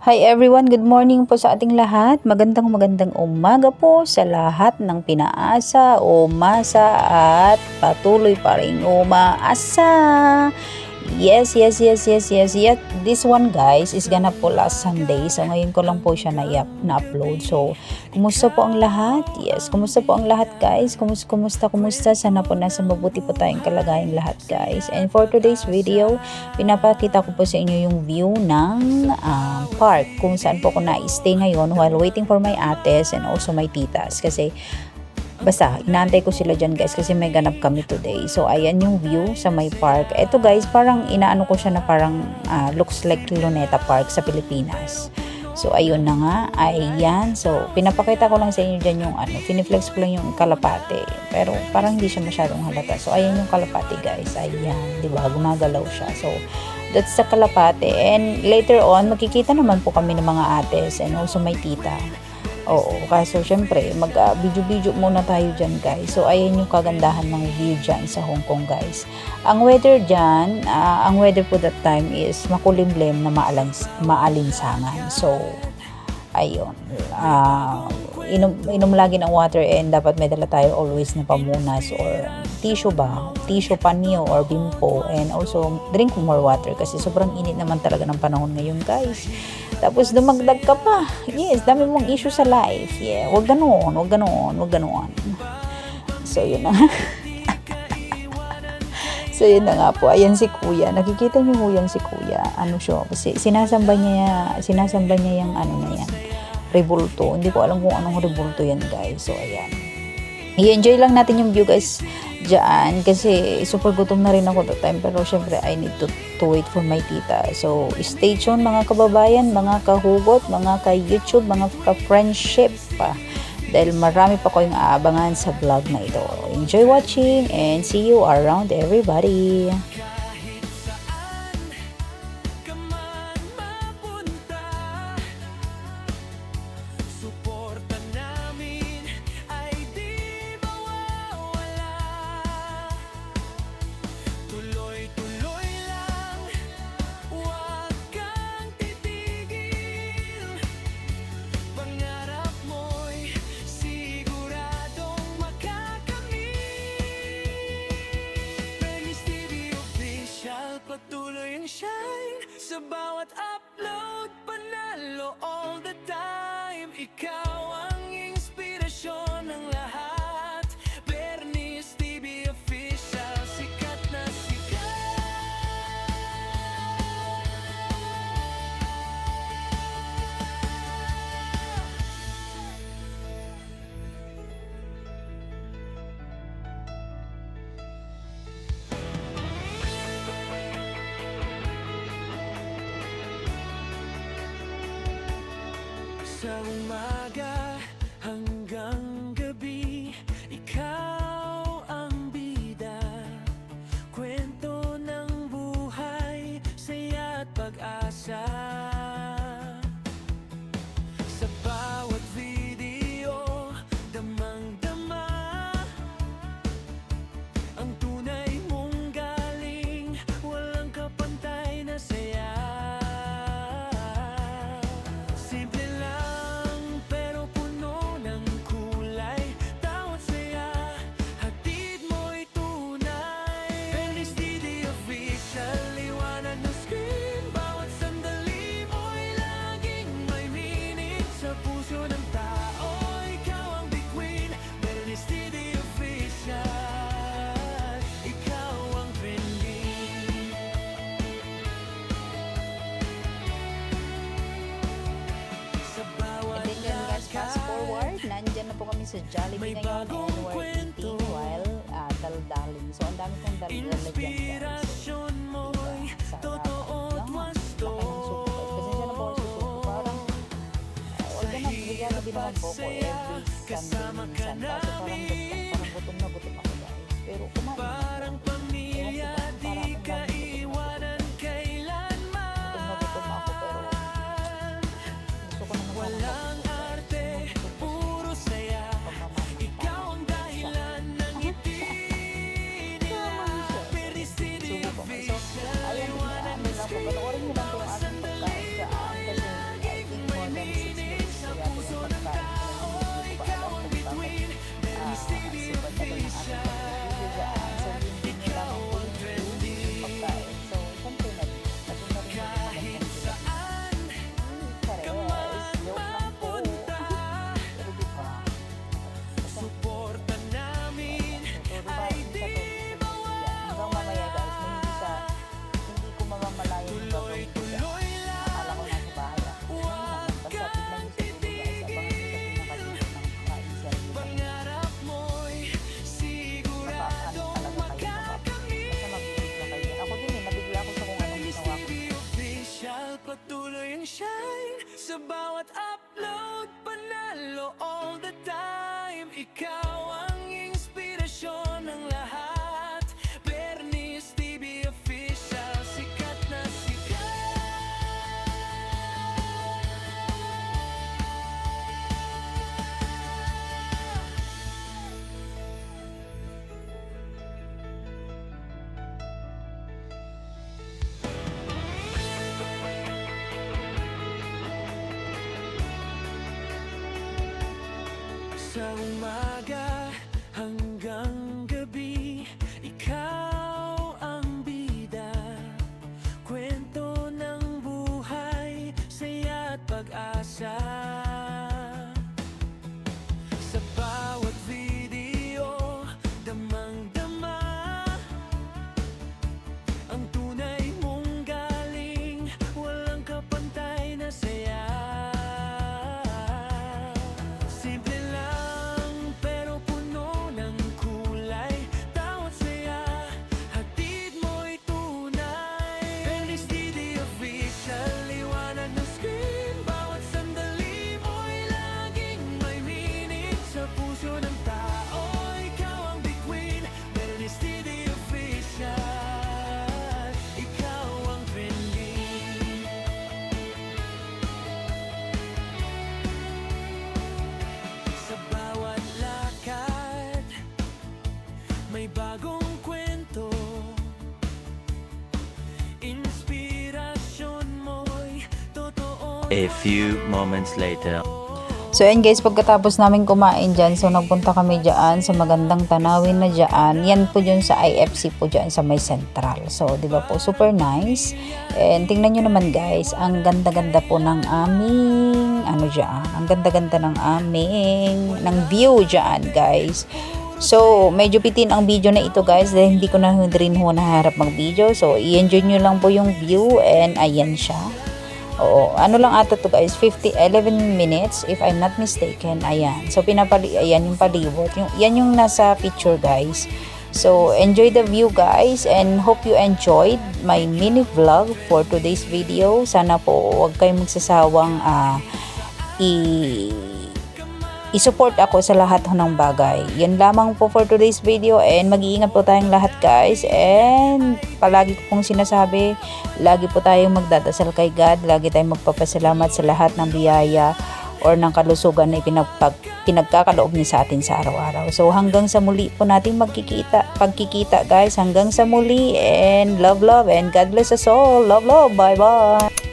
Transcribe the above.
Hi everyone, good morning po sa ating lahat. Magandang umaga po sa lahat ng pinaasa, umasa at patuloy pa ring umaasa. Yes. This one guys is gonna po last Sunday. So ngayon ko lang po siya na-upload. So kumusta po ang lahat? Yes, kumusta po ang lahat guys? Kumusta? Sana po nasa mabuti po tayong kalagayan lahat guys. And for today's video, pinapakita ko po sa inyo yung view ng park kung saan po ako na-stay ngayon while waiting for my ates and also my titas. Kasi basta, inaantay ko sila dyan guys kasi may ganap kami today. So, ayan yung view sa may park. Ito guys, parang inaano ko siya na parang looks like Luneta Park sa Pilipinas. So, ayun na nga. Ayan. So, pinapakita ko lang sa inyo dyan yung finiflex ko lang yung kalapate. Pero parang hindi siya masyadong halata. So, ayan yung kalapate guys. Ayan. Diba? Gumagalaw siya. So, that's the kalapate. And later on, makikita naman po kami ng mga ates and also my tita. Oo, kaso syempre, mag-video muna tayo dyan guys. So, ayan yung kagandahan ng view dyan sa Hong Kong guys. Ang weather dyan, ang weather po that time is makulimlim na maalinsangan. So, ayun. Inom lagi ng water and dapat may dala tayo always na pamunas or tissue ba? Tissue, panyo or bimpo. And also, drink more water kasi sobrang init naman talaga ng panahon ngayon guys. Tapos dumagdag ka pa. Yes, dami mong issue sa life. Yeah, wag ganoon. So, yun na. So, yun na nga po. Ayan si Kuya. Nakikita niyo po yan si Kuya. Ano siya? Kasi sinasamba niya yung na yan. Rebulto. Hindi ko alam kung anong rebulto yan, guys. So, ayan. I-enjoy lang natin yung view, guys, dyan. Kasi super gutom na rin ako that time. Pero, syempre, I need to wait for my tita. So, stay tuned, mga kababayan, mga kahugot, mga ka-YouTube, mga ka-friendship pa. Dahil marami pa ko yung aabangan sa vlog na ito. Enjoy watching and see you around everybody. Patuloy ang shine sa bawat upload, panalo all the time. Ikaw ang inspirasyon ng lahat. Bernice TV Official, sikat na sikat. Sa umaga hanggang gabi, ikaw ang bida. Kwento ng buhay, saya at pag-asa. Sa bawat video, damang-dama ang tunay mong galing, walang kapantay na saya. Nandyan na po kami sa Jollibee ngayon and we're eating while daldaling. So, ang dami kong daldala dyan guys. So, sarap. Lakas ng suko guys. Pasensya na po sa suko. Parang, huwag na bigyan na din naman po ko every Sunday minsan. Kaso parang gutom na gutom ako guys. Pero kumain na ako. Ewan ko ba, para akong lagi gutom ako pero gusto ko naman sana panoorin nyo lang kung aking pagkain dyan kasi Sa umaga hanggang gabi, ikaw ang bida. Kwento ng buhay, saya at pag-asa. Sa bawat video, damang-dama ang tunay mong galing, walang kapantay na saya. Simple lang pero puno ng kulay, tawat saya, hatid mo'y tunay. Penny City Official, liwanag ng screen, bawat sandali mo'y laging may meaning. Sa puso ng tao, ikaw ang bituin. Penny City Official, ikaw ang trending. Sa bawat lakad, may bagong kwento. Inspirasyon mo'y totoo. A few moments later. So ayan guys, pagkatapos namin kumain dyan, so nagpunta kami dyan sa magandang tanawin na dyan. Yan po dyan sa IFC po dyan sa may Central. So di ba po, super nice. And tingnan nyo naman guys, ang ganda-ganda po ng aming, ano dyan, ang ganda-ganda ng aming, ng view dyan guys. So, medyo pitin ang video na ito guys dahil hindi ko na rin naharap mag-video. So, i-enjoy nyo lang po yung view and ayan siya. Oo, ano lang ata to guys, 11 minutes if I'm not mistaken. Ayan. So ayan yung palibot. Yan yung nasa picture guys. So enjoy the view guys and hope you enjoyed my mini vlog for today's video. Sana po huwag kayong magsasawang i-support ako sa lahat ng bagay. Yan lamang po for today's video and mag-iingat po tayong lahat guys. And palagi ko pong sinasabi, lagi po tayong magdadasal kay God. Lagi tayong magpapasalamat sa lahat ng biyaya or ng kalusugan na pinagkakaloob niya sa atin sa araw-araw. So hanggang sa muli po nating pagkikita guys. Hanggang sa muli and love and God bless us all. Love. Bye bye.